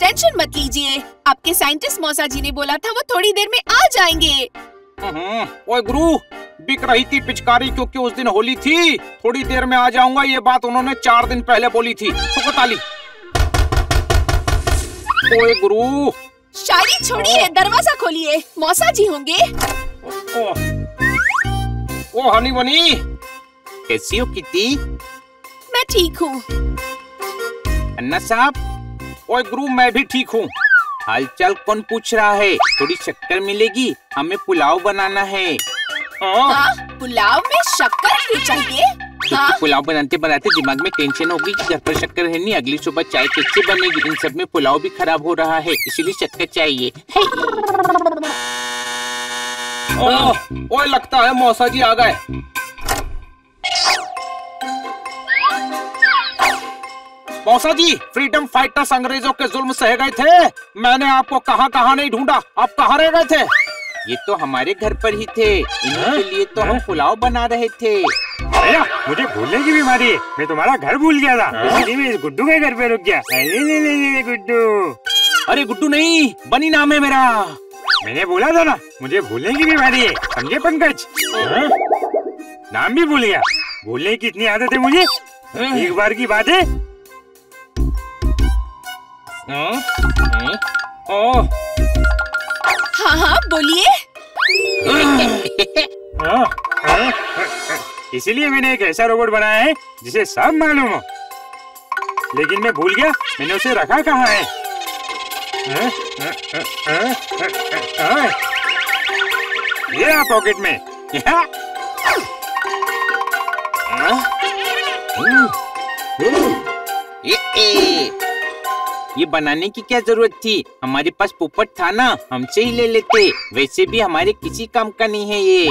Tension मत लीजिए, आपके साइंटिस्ट मौसा जी ने बोला था वो थोड़ी देर में आ जाएंगे। ओए गुरु, बिक रही थी पिचकारी क्योंकि उस दिन होली थी। थोड़ी देर में आ जाऊंगा, ये बात उन्होंने 4 दिन पहले बोली थी। तो ताली। ओए गुरु, शायरी छोड़िए, दरवाजा खोलिए, मौसा जी होंगे। ओ हनी बनी, कैसी हो किटी? मैं ठीक हूँ। अन्ना साहब। ओए गुरु, मैं भी ठीक हूँ। हालचाल कौन पूछ रहा है? थोड़ी शक्कर मिलेगी, हमें पुलाव बनाना है। पुलाव में शक्कर क्यों चाहिए? पुलाव बनाते बनाते दिमाग में टेंशन होगी कि घर पर शक्कर है नहीं, अगली सुबह चाय कैसे बनेगी। इन सब में पुलाव भी खराब हो रहा है, इसीलिए शक्कर चाहिए। ओए लगता है मौसा जी आ गए। मौसा जी, फ्रीडम फाइटर्स अंग्रेजों के जुल्म सह गए थे। मैंने आपको कहाँ नहीं ढूंढा, आप कहाँ रह गए थे? ये तो हमारे घर पर ही थे, इनके लिए तो हम पुलाव बना रहे थे। भैया, मुझे भूलने की बीमारी है, मैं तुम्हारा घर भूल गया था, इसलिए मैं इस गुड्डू के घर पे रुक गया। ले गुड्डू। अरे गुड्डू नहीं, बनी नाम है मेरा। मैंने बोला था ना, मुझे भूलने की बीमारी है, समझे पंकज? नाम भी भूल गया, भूलने की इतनी आदत है मुझे। एक बार की बात है। हाँ बोलिए। इसीलिए मैंने एक ऐसा रोबोट बनाया है जिसे सब मालूम हो, लेकिन मैं भूल गया मैंने उसे रखा कहाँ है। ये रहा पॉकेट में। ये बनाने की क्या जरूरत थी? हमारे पास पोपट था ना, हमसे ही ले लेते। वैसे भी हमारे किसी काम का नहीं है ये।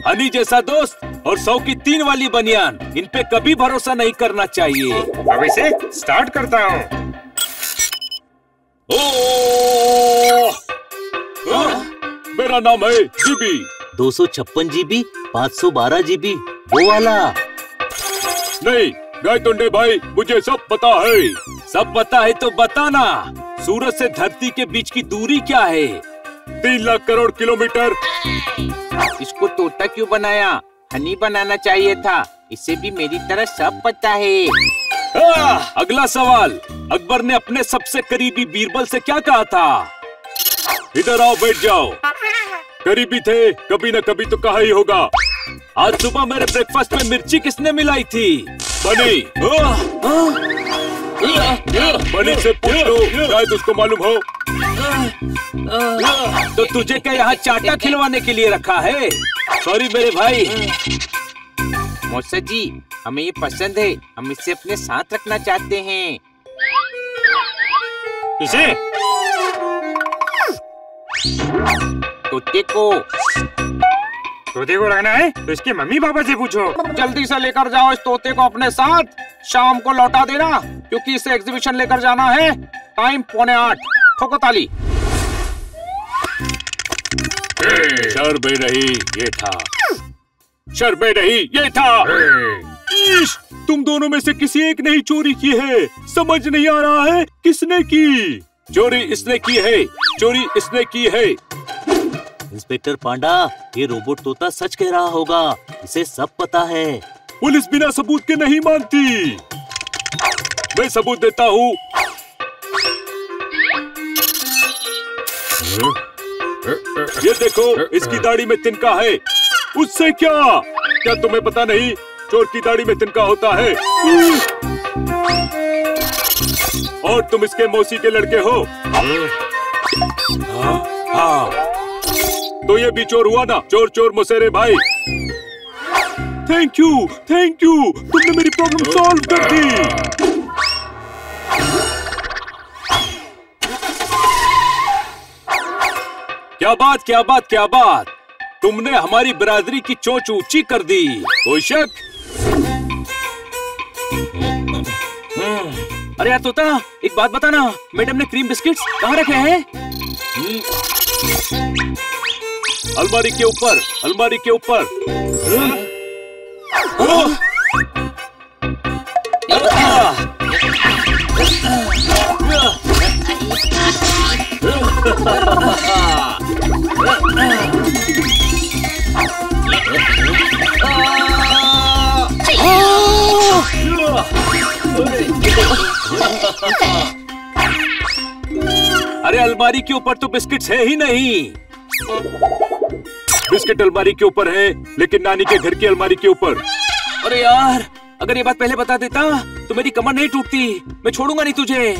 हनी जैसा दोस्त और 100 की 3 वाली बनियान, इन पे कभी भरोसा नहीं करना चाहिए। अब इसे स्टार्ट करता हूँ। मेरा नाम है जीबी। 256 जीबी, 512 जीबी, वो वाला नहीं गायतोंडे भाई, मुझे सब पता है। सब पता है तो बताना, सूरज से धरती के बीच की दूरी क्या है? 3 लाख करोड़ किलोमीटर। इसको तोता क्यों बनाया? हनी बनाना चाहिए था, इसे भी मेरी तरह सब पता है। अगला सवाल, अकबर ने अपने सबसे करीबी बीरबल से क्या कहा था? इधर आओ, बैठ जाओ। करीबी थे, कभी न कभी तो कहा ही होगा। आज सुबह मेरे ब्रेकफास्ट में मिर्ची किसने मिलाई थी? बनी। बनी से पूछ लो, शायद उसको मालूम हो। तो तुझे क्या यहाँ चाटा खिलवाने के लिए रखा है? सॉरी मेरे भाई। मौसा जी, हमें ये पसंद है, हम इसे अपने साथ रखना चाहते हैं। इसे? तोते को। तोते को रखना है तो इसके मम्मी पापा से पूछो। जल्दी से लेकर जाओ इस तोते को अपने साथ, शाम को लौटा देना, क्योंकि इसे एग्जीबिशन लेकर जाना है। टाइम 7:45। ठोको ताली। शर्बे नहीं, ये था। शर्बे नहीं, ये था। तुम दोनों में से किसी एक ने ही चोरी की है। समझ नहीं आ रहा है किसने की। चोरी इसने की है, चोरी इसने की है। इंस्पेक्टर पांडा, ये रोबोट तोता सच कह रहा होगा, इसे सब पता है। पुलिस बिना सबूत के नहीं मानती। मैं सबूत देता हूँ। ये देखो, इसकी दाढ़ी में तिनका है। उससे क्या तुम्हें पता नहीं चोर की दाढ़ी में तिनका होता है? और तुम इसके मौसी के लड़के हो। हाँ। तो ये भी चोर हुआ ना? चोर चोर मसेरे भाई। थैंक यू, तुमने मेरी प्रॉब्लम सॉल्व कर दी। क्या बात। तुमने हमारी बिरादरी की चोंच ऊंची कर दी। कोई शक? अरे यार तोता, एक बात बताना, मैडम ने क्रीम बिस्किट्स कहाँ रखे हैं? अलमारी के ऊपर। अरे अलमारी के ऊपर तो बिस्किट्स है ही नहीं। बिस्किट अलमारी के ऊपर है, लेकिन नानी के घर की अलमारी के ऊपर। अरे यार, अगर ये बात पहले बता देता तो मेरी कमर नहीं टूटती। मैं छोड़ूंगा नहीं तुझे।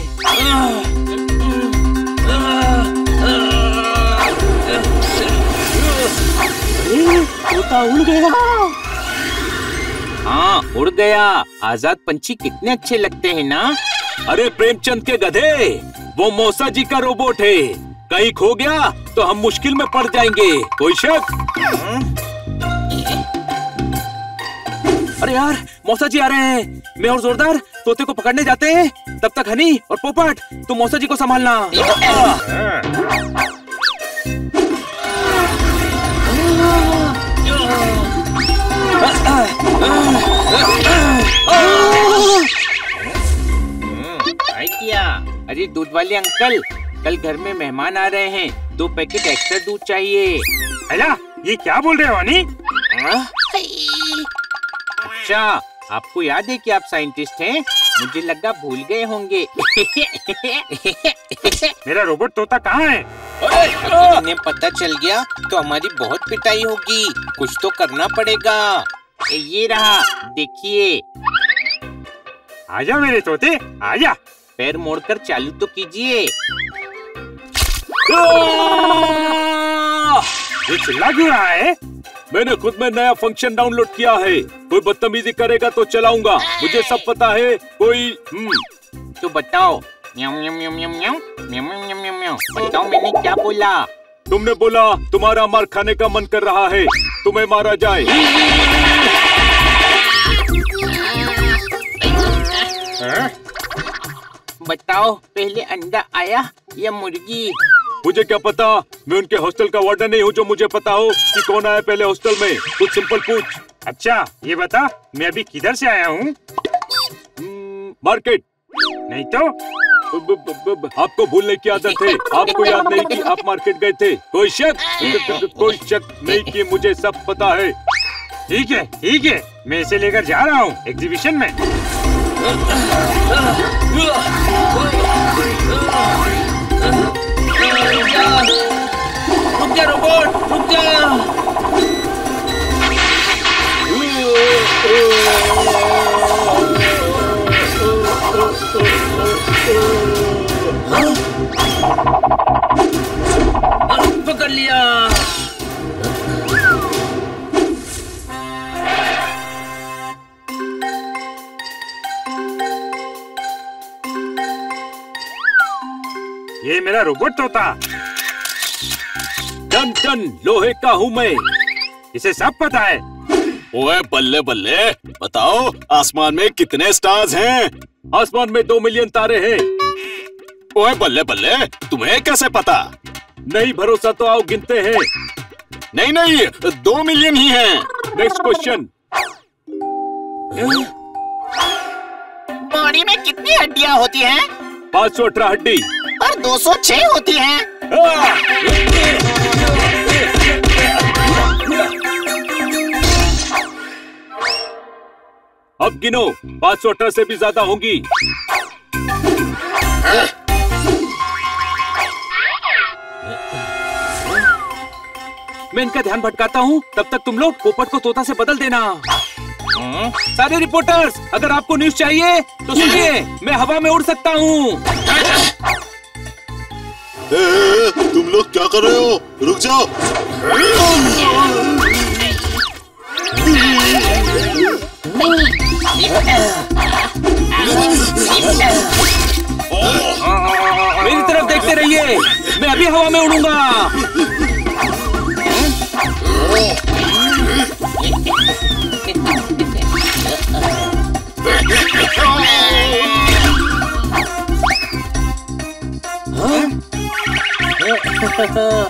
तोता उड़ गया। हाँ, उड़ गया। आजाद पंछी कितने अच्छे लगते हैं ना। अरे प्रेमचंद के गधे, वो मौसा जी का रोबोट है। कहीं खो गया तो हम मुश्किल में पड़ जाएंगे। कोई शक? अरे यार, मौसा जी आ रहे हैं। मैं और जोरदार तोते को पकड़ने जाते हैं। तब तक हनी और पोपट तुम मौसा जी को संभालना। किया। अरे दूध वाले अंकल, कल घर में मेहमान आ रहे हैं। 2 पैकेट एक्स्ट्रा दूध चाहिए। अला, ये क्या बोल रहे हो हनी? अच्छा, आपको याद है कि आप साइंटिस्ट हैं? मुझे लगा भूल गए होंगे। मेरा रोबोट तोता कहाँ है? अगर इन्हें पता चल गया तो हमारी बहुत पिटाई होगी। कुछ तो करना पड़ेगा। ये रहा, देखिए। आजा मेरे तोते, आजा। पैर मोड़कर चालू तो कीजिए। ये चिल्ला क्यों रहा है? मैंने खुद में नया फंक्शन डाउनलोड किया है। कोई बदतमीजी करेगा तो चलाऊंगा। मुझे सब पता है। कोई तो बताओ। म्याऊ म्याऊ म्याऊ म्याऊ म्याऊ म्याऊ म्याऊ म्याऊ म्याऊ। बताओ मैंने क्या बोला? तुमने बोला तुम्हारा मार खाने का मन कर रहा है, तुम्हें मारा जाए। बताओ, पहले अंडा आया या मुर्गी? मुझे क्या पता? मैं उनके हॉस्टल का वार्डन नहीं हूँ जो मुझे पता हो कि कौन आया पहले हॉस्टल में। कुछ सिंपल पूछ। अच्छा, ये बता, मैं अभी किधर से आया हूँ? मार्केट। नहीं तो? आपको भूलने की आदत है। आपको याद नहीं कि आप मार्केट गए थे। कोई शक? कोई शक नहीं कि मुझे सब पता है। ठीक है, ठीक है, मैं इसे लेकर जा रहा हूँ एग्जीबिशन में। रुक जा रोबोट, रुक जा। पकड़ लिया। ये मेरा रोबोट तोता। टन टन लोहे का हूँ मैं। इसे सब पता है। ओए बल्ले बल्ले, बताओ आसमान में कितने स्टार्स हैं? आसमान में 2 मिलियन तारे हैं। ओए बल्ले बल्ले, तुम्हें कैसे पता? नहीं भरोसा तो आओ गिनते हैं। नहीं नहीं, 2 मिलियन ही हैं। Next question. बॉडी में कितनी हड्डियां होती हैं? 518 हड्डी। और 206 होती हैं। अब गिनो, 518 से भी ज्यादा होंगी। मैं इनका ध्यान भटकाता हूँ, तब तक तुम लोग पोपट को तोता से बदल देना। सारे रिपोर्टर्स, अगर आपको न्यूज चाहिए तो सुनिए, मैं हवा में उड़ सकता हूँ। तुम लोग क्या कर रहे हो? रुक जाओ। मेरी तरफ देखते रहिए, मैं अभी हवा में उड़ूंगा।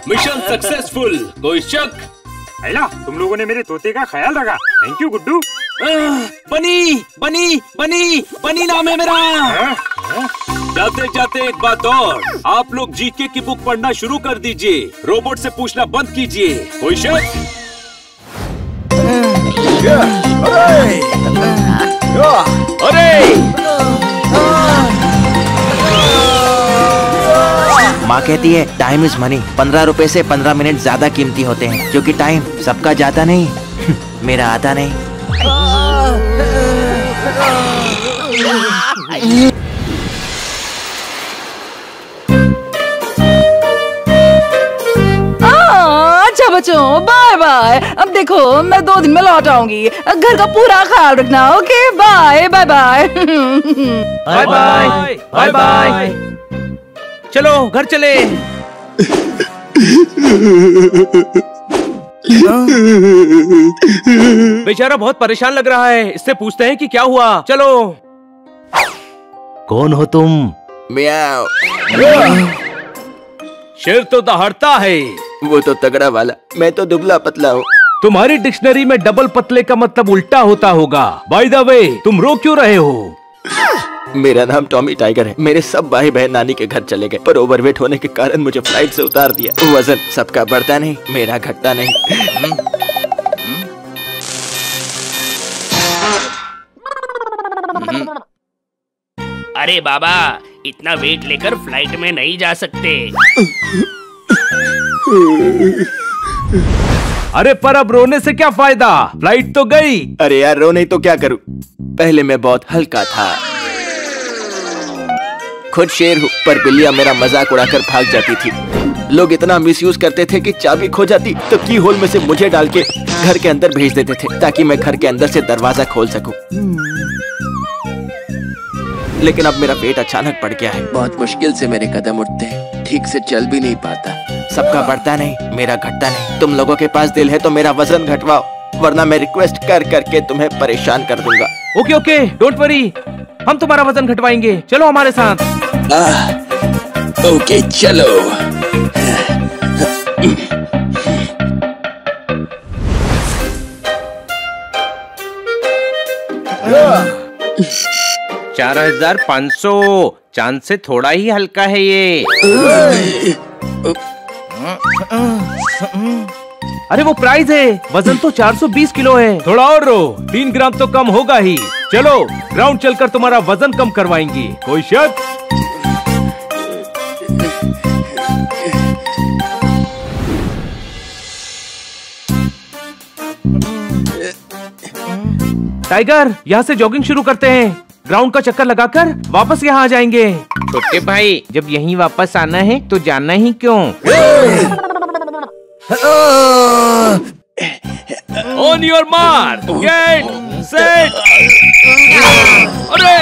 Mission successful. कोई शक? अला, तुम लोगों ने मेरे तोते का ख्याल रखा। Thank you Guddu. बनी बनी बनी बनी नाम है मेरा। जाते जाते एक बात और, आप लोग जीके की बुक पढ़ना शुरू कर दीजिए। रोबोट से पूछना बंद कीजिए। कोई शक? अरे माँ कहती है टाइम इज मनी। 15 रुपए से 15 मिनट ज्यादा कीमती होते हैं, क्योंकि टाइम सबका जाता नहीं, मेरा आता नहीं। अच्छा बच्चों, बाय बाय। अब देखो मैं 2 दिन में लौट आऊंगी। घर का पूरा ख्याल रखना। Okay bye bye bye. Bye bye bye bye. चलो घर चले। बेचारा बहुत परेशान लग रहा है, इससे पूछते हैं कि क्या हुआ। चलो। कौन हो तुम? म्याऊ। शेर तो दहाड़ता है। वो तो तगड़ा वाला, मैं तो दुबला पतला हूँ। तुम्हारी डिक्शनरी में डबल पतले का मतलब उल्टा होता होगा। बाय द वे, तुम रो क्यों रहे हो? मेरा नाम टॉमी टाइगर है। मेरे सब भाई बहन नानी के घर चले गए, पर ओवरवेट होने के कारण मुझे फ्लाइट से उतार दिया। वजन सबका बढ़ता नहीं, मेरा घटता नहीं। अरे बाबा, इतना वेट लेकर फ्लाइट में नहीं जा सकते। अरे पर अब रोने से क्या फायदा, फ्लाइट तो गई। अरे यार रो नहीं तो क्या करूं? पहले मैं बहुत हल्का था। खुद शेर हूँ, पर बिल्लियाँ मेरा मजाक उड़ाकर भाग जाती थी। लोग इतना मिसयूज करते थे कि चाबी खो जाती तो की होल में से मुझे डाल के घर के अंदर भेज देते थे, ताकि मैं घर के अंदर से दरवाजा खोल सकूं। लेकिन अब मेरा पेट अचानक बढ़ गया है। बहुत मुश्किल से मेरे कदम उठते हैं, ठीक से चल भी नहीं पाता। सबका बढ़ता नहीं, मेरा घटता नहीं। तुम लोगों के पास दिल है तो मेरा वजन घटवाओ, वरना मैं रिक्वेस्ट कर करके तुम्हें परेशान कर दूंगा। ओके ओके, डोंट वरी, हम तुम्हारा वजन घटवाएंगे। चलो हमारे साथ। ओके चलो। $4,500। चांद से थोड़ा ही हल्का है ये। अरे वो प्राइस है, वजन तो 420 किलो है। थोड़ा और रो, 3 ग्राम तो कम होगा ही। चलो ग्राउंड चलकर तुम्हारा वजन कम करवाएंगे। कोई शक? टाइगर, यहाँ से जॉगिंग शुरू करते हैं। ग्राउंड का चक्कर लगाकर वापस यहाँ आ जाएंगे। छोटे भाई, जब यहीं वापस आना है तो जाना ही क्यों? On your mark, get set. अरे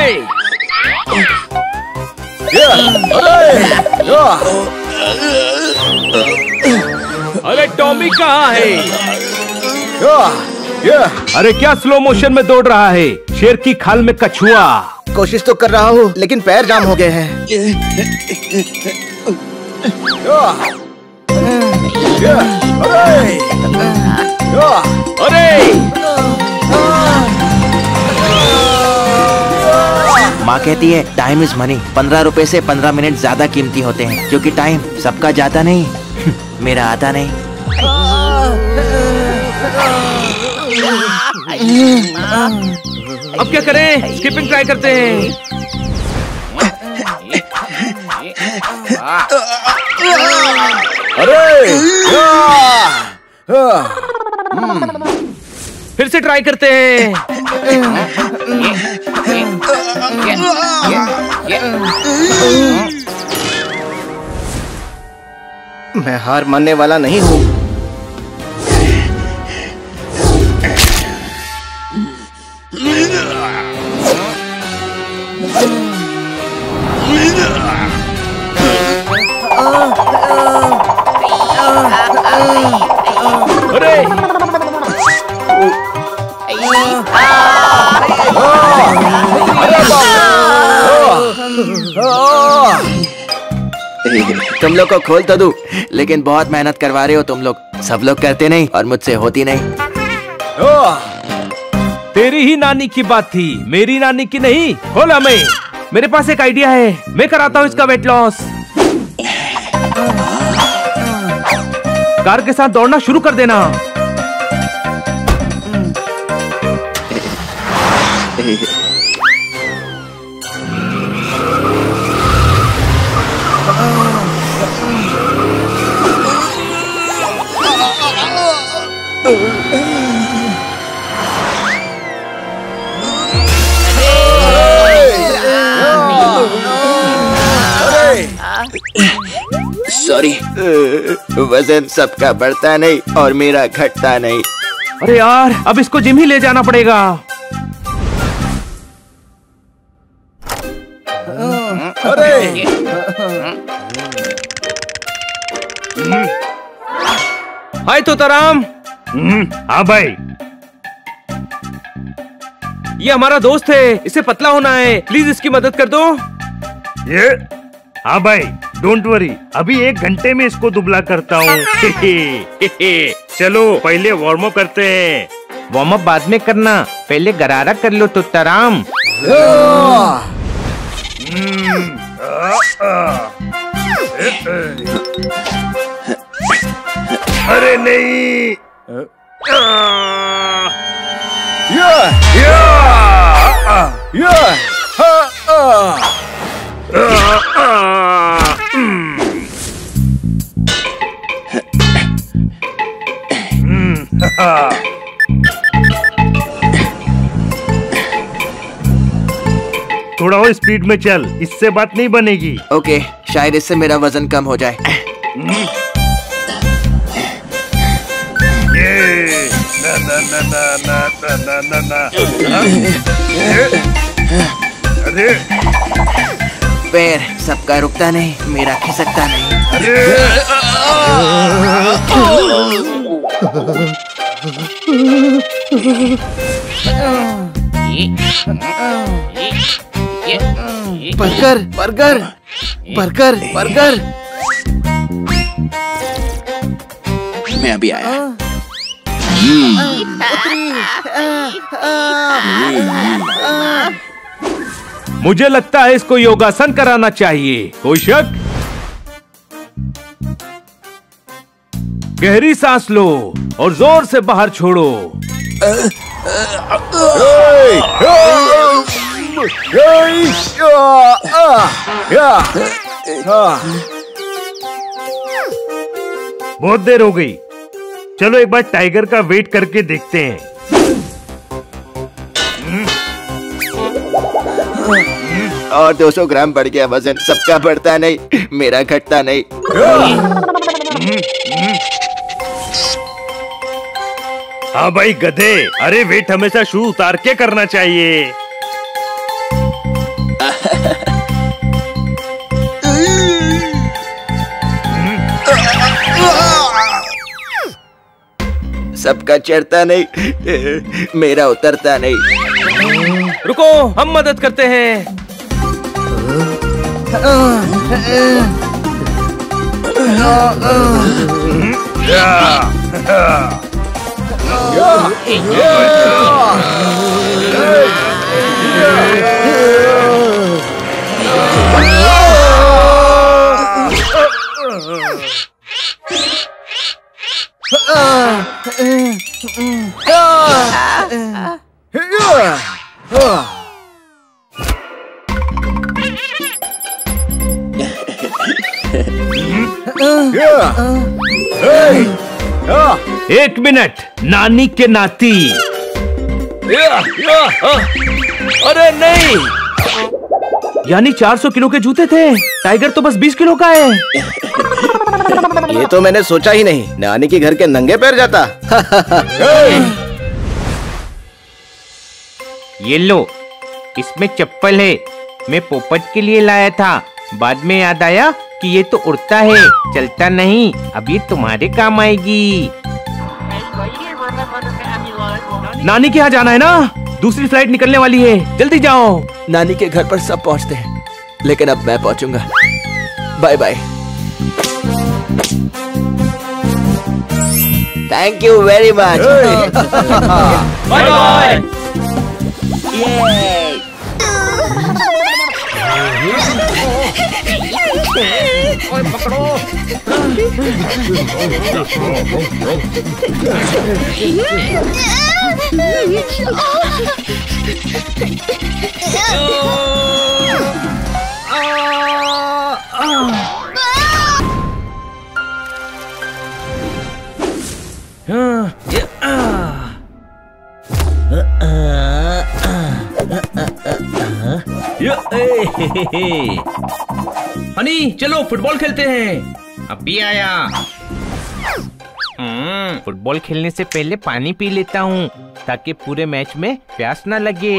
अरे टॉमी कहाँ है? अरे क्या स्लो मोशन में दौड़ रहा है? शेर की खाल में कछुआ। कोशिश तो कर रहा हूँ, लेकिन पैर जाम हो गए हैं। अरे माँ कहती है टाइम इज मनी। 15 रुपए से 15 मिनट ज्यादा कीमती होते हैं, क्योंकि टाइम सबका जाता नहीं, मेरा आता नहीं। अब क्या करें? स्किपिंग ट्राई करते हैं। अरे फिर से ट्राई करते हैं। मैं हार मानने वाला नहीं हूँ। अरे तुम लोग को खोल तो दूं, लेकिन बहुत मेहनत करवा रहे हो तुम लोग। सब लोग करते नहीं और मुझसे होती नहीं। तेरी ही नानी की बात थी, मेरी नानी की नहीं। खोला मैं। मेरे पास एक आइडिया है, मैं कराता हूँ इसका वेट लॉस। कार के साथ दौड़ना शुरू कर देना। सॉरी, वजन सबका बढ़ता नहीं और मेरा घटता नहीं। अरे यार, अब इसको जिम ही ले जाना पड़ेगा। हाय तोताराम। हाँ भाई, ये हमारा दोस्त है, इसे पतला होना है, प्लीज इसकी मदद कर दो। ये हाँ भाई, डोंट वरी, अभी 1 घंटे में इसको दुबला करता हूँ। चलो पहले वार्म अप करते हैं। वार्म अप बाद में करना, पहले गरारा कर लो तोताराम। अरे नहीं, थोड़ा और स्पीड में चल, इससे बात नहीं बनेगी। ओके, शायद इससे मेरा वजन कम हो जाए। अरे पैर सबका रुकता नहीं, मेरा खिसकता नहीं। Burger burger burger burger. मैं अभी आया। मुझे लगता है इसको योगासन कराना चाहिए। कोई शक? गहरी सांस लो और जोर से बाहर छोड़ो। बहुत देर हो गई, चलो एक बार टाइगर का वेट करके देखते हैं। और 200 ग्राम बढ़ गया वजन। सबका बढ़ता नहीं, मेरा घटता नहीं। हाँ भाई गधे, अरे वेट हमेशा शू उतार के करना चाहिए। सबका चढ़ता नहीं, मेरा उतरता नहीं। रुको, हम मदद करते हैं। एक मिनट, नानी के नाती। अरे नहीं, यानी 400 किलो के जूते थे। टाइगर तो बस 20 किलो का है। ये तो मैंने सोचा ही नहीं, नानी के घर के नंगे पैर जाता। ये लो, इसमें चप्पल है, मैं पोपट के लिए लाया था। बाद में याद आया कि ये तो उड़ता है, चलता नहीं। अब ये तुम्हारे काम आएगी। नानी के यहाँ जाना है ना? दूसरी फ्लाइट निकलने वाली है, जल्दी जाओ। नानी के घर पर सब पहुंचते हैं, लेकिन अब मैं पहुंचूंगा। Bye bye. Thank you very much. Bye bye. Honey चलो फुटबॉल खेलते हैं। अभी आया। फुटबॉल खेलने से पहले पानी पी लेता हूँ ताकि पूरे मैच में प्यास न लगे।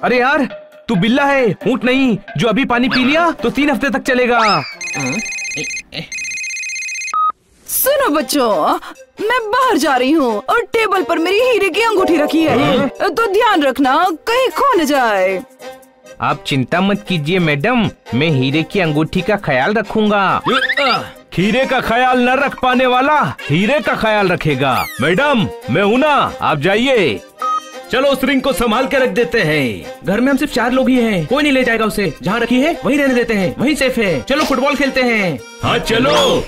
अरे यार तू बिल्ला है, ऊंट नहीं जो अभी पानी पी लिया तो 3 हफ्ते तक चलेगा। सुनो बच्चों, मैं बाहर जा रही हूँ और टेबल पर मेरी हीरे की अंगूठी रखी है, तो ध्यान रखना कहीं खो न जाए। आप चिंता मत कीजिए मैडम, मैं हीरे की अंगूठी का ख्याल रखूंगा। हीरे का ख्याल न रख पाने वाला हीरे का ख्याल रखेगा। मैडम मैं हूं ना, आप जाइए। चलो उस रिंग को संभाल के रख देते हैं। घर में हम सिर्फ 4 लोग ही हैं, कोई नहीं ले जाएगा उसे। जहाँ रखी है वहीं रहने देते हैं, वहीं सेफ है। चलो फुटबॉल खेलते हैं। हाँ चलो।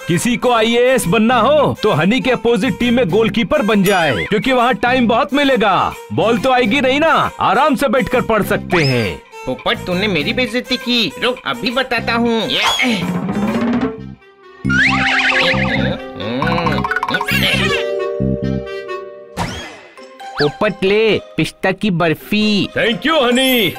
किसी को आईएएस बनना हो तो हनी के अपोजिट टीम में गोलकीपर बन जाए, क्योंकि वहाँ टाइम बहुत मिलेगा। बॉल तो आएगी नहीं ना, आराम से बैठकर पढ़ सकते हैं। पोपट तूने मेरी बेइज्जती की, रुक अभी बताता हूँ। पोपट ले पिस्ता की बर्फी। Thank you Honey.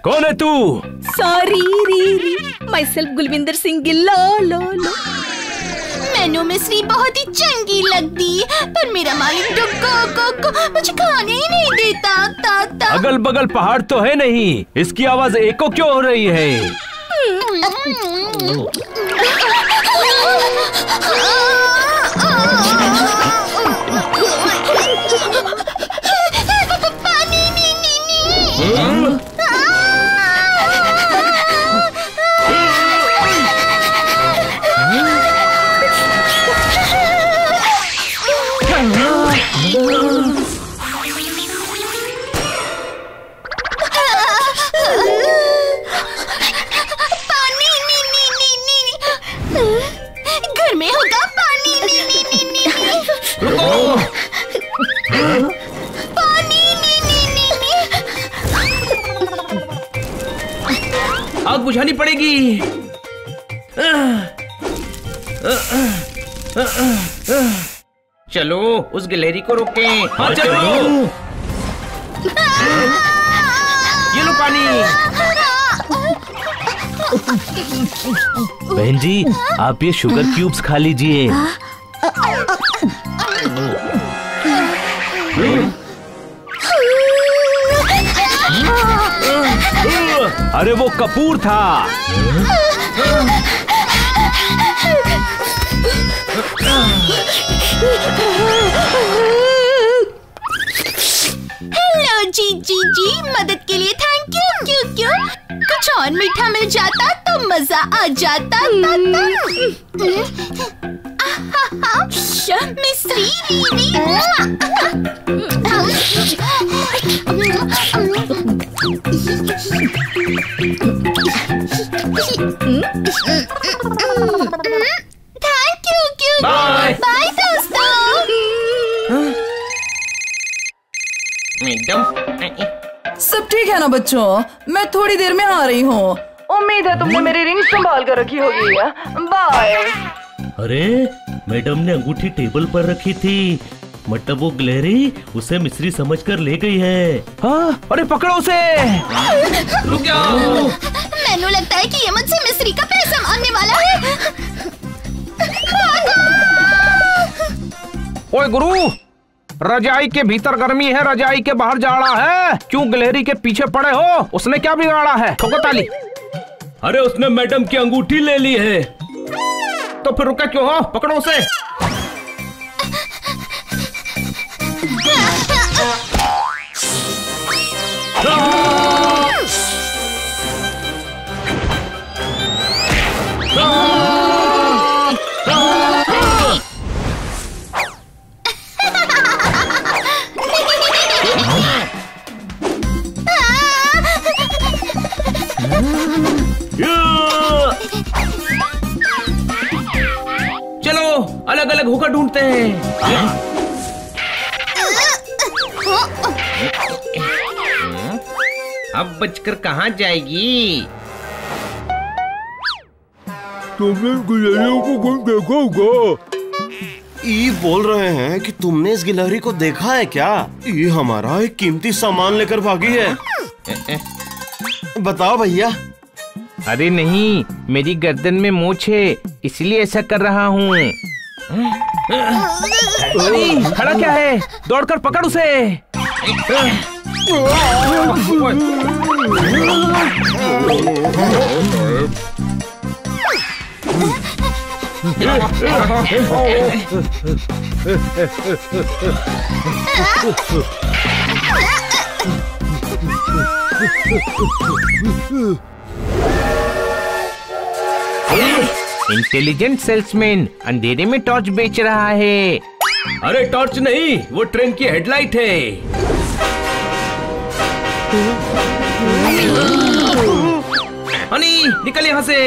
कौन है तू? सॉरी री माई सेल्फ गुलविंदर सिंह गिल। लो मैनू मिश्री बहुत ही चंगी लगती, पर मेरा मालिक को मुझे खाने ही नहीं देता। अगल बगल पहाड़ तो है नहीं, इसकी आवाज एको क्यों हो रही है? घर में होगा पानी। आग बुझानी पड़ेगी। चलो उस गिलहरी को रोके। हाँ चलो। ये लो पानी। बहन जी आप ये शुगर क्यूब्स खा लीजिए। अरे वो कपूर था। हेलो जी मदद के लिए थैंक यू। क्यों कुछ और मीठा मिल जाता तो मजा आ जाता। मिश्री थैंक यू। बाय दोस्तों। सब ठीक है ना बच्चों? मैं थोड़ी देर में आ रही हूँ। उम्मीद है तुमने मेरी रिंग संभाल कर रखी होगी। बाय। अरे मैडम ने अंगूठी टेबल पर रखी थी, मतलब वो गिलहरी उसे मिस्री समझकर ले गई है। हाँ, अरे पकड़ो उसे। रुक जाओ। मैंने लगता है कि ये मुझसे मिस्री का पैसा मांगने वाला है। ओए गुरु, रजाई के भीतर गर्मी है, रजाई के बाहर जाड़ा है। क्यों गिलहरी के पीछे पड़े हो? उसने क्या बिगाड़ा है? ठोको ताली। अरे उसने मैडम की अंगूठी ले ली है। तो फिर रुका क्यों हो? पकड़ो उसे। चलो अलग अलग होकर ढूंढते हैं। अब बचकर कहाँ जाएगी? तुमने गिलहरियों को कहीं देखा होगा? ये बोल रहे हैं कि तुमने इस गिलहरी को देखा है क्या? ये हमारा एक कीमती सामान लेकर भागी है। बताओ भैया। अरे नहीं, मेरी गर्दन में मूंछ है, इसलिए ऐसा कर रहा हूँ। खड़ा क्या है? दौड़कर पकड़ उसे। इंटेलिजेंट सेल्समैन अंधेरे में टॉर्च बेच रहा है। अरे टॉर्च नहीं, वो ट्रेन की हेडलाइट है। हनी निकल यहाँ से।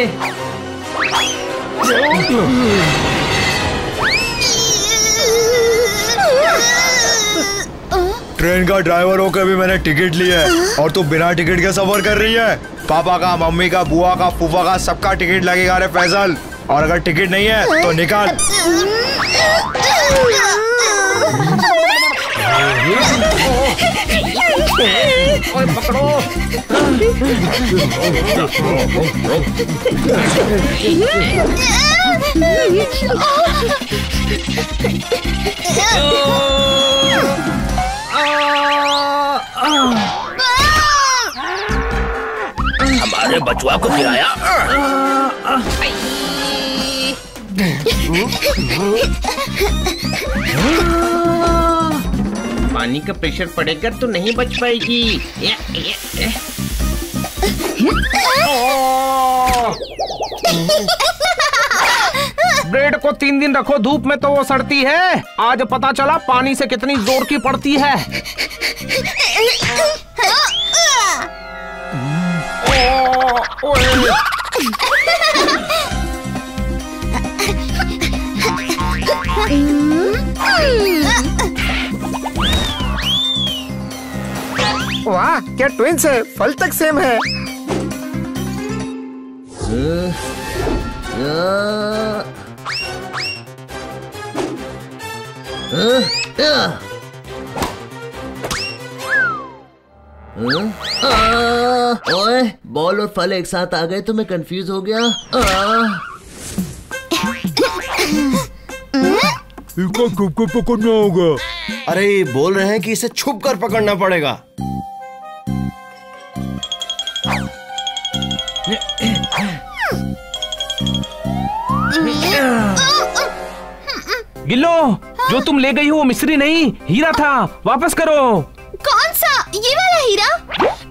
ट्रेन का ड्राइवर होकर भी मैंने टिकट लिया है और तू बिना टिकट के सफर कर रही है। पापा का, मम्मी का, बुआ का, फूफा का, सबका टिकट लगेगा रे फैजल। और अगर टिकट नहीं है तो निकाल। ओए पकड़ो। हमारे बचुआ को गिराया। पानी का प्रेशर पड़ेगा तो नहीं बच पाएगी। ब्रेड को 3 दिन रखो धूप में तो वो सड़ती है। आज पता चला पानी से कितनी जोर की पड़ती है। वाह, क्या ट्विंस है, फल तक सेम है। ओए, बॉल और फल एक साथ आ गए तो मैं कंफ्यूज हो गया। इसको छुप कर पकड़ना होगा। अरे बोल रहे हैं कि इसे छुप कर पकड़ना पड़ेगा। गिल्लो, जो तुम ले गई हो वो मिस्री नहीं, हीरा था। वापस करो। कौन सा? ये वाला हीरा?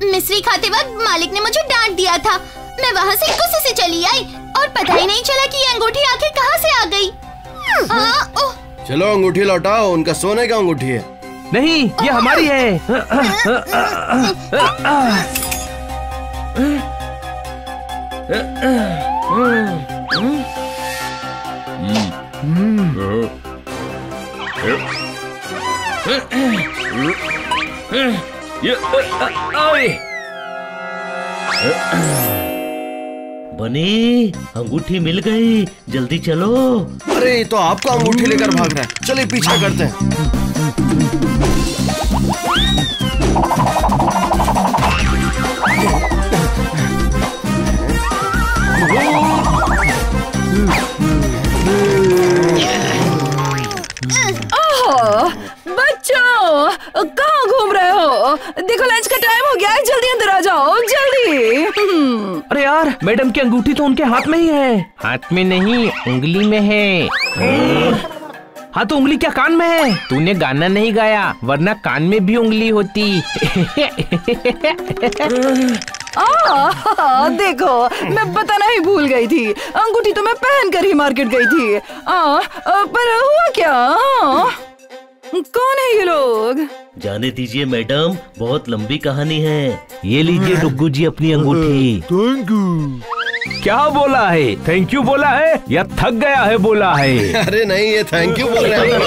मिस्री खाते वक्त मालिक ने मुझे डांट दिया था। मैं वहाँ से गुस्से से चली आई और पता ही नहीं चला कि ये अंगूठी आखिर कहाँ से आ गई। चलो अंगूठी लौटाओ, उनका सोने का अंगूठी है। नहीं, ये हमारी है। बनी, अंगूठी मिल गई, जल्दी चलो। अरे तो आपका अंगूठी लेकर भाग रहा है, चलिए पीछा करते हैं। बच्चों, कहाँ घूम रहे हो? देखो लंच का टाइम हो गया है, जल्दी अंदर आ जाओ, जल्दी। अरे यार, मैडम की अंगूठी तो उनके हाथ में ही है। हाथ में नहीं, उंगली में है। हाँ तो उंगली क्या कान में है? तूने गाना नहीं गाया, वरना कान में भी उंगली होती। देखो, मैं बताना ही भूल गई थी। अंगूठी तो मैं पहन कर ही मार्केट गई थी। पर हुआ क्या? कौन है ये लोग? जाने दीजिए मैडम, बहुत लंबी कहानी है। ये लीजिए डुग्गू जी अपनी अंगूठी। Thank you. क्या बोला है? थैंक यू बोला है या थक गया है बोला है? अरे नहीं, ये थैंक यू बोल रहे हैं।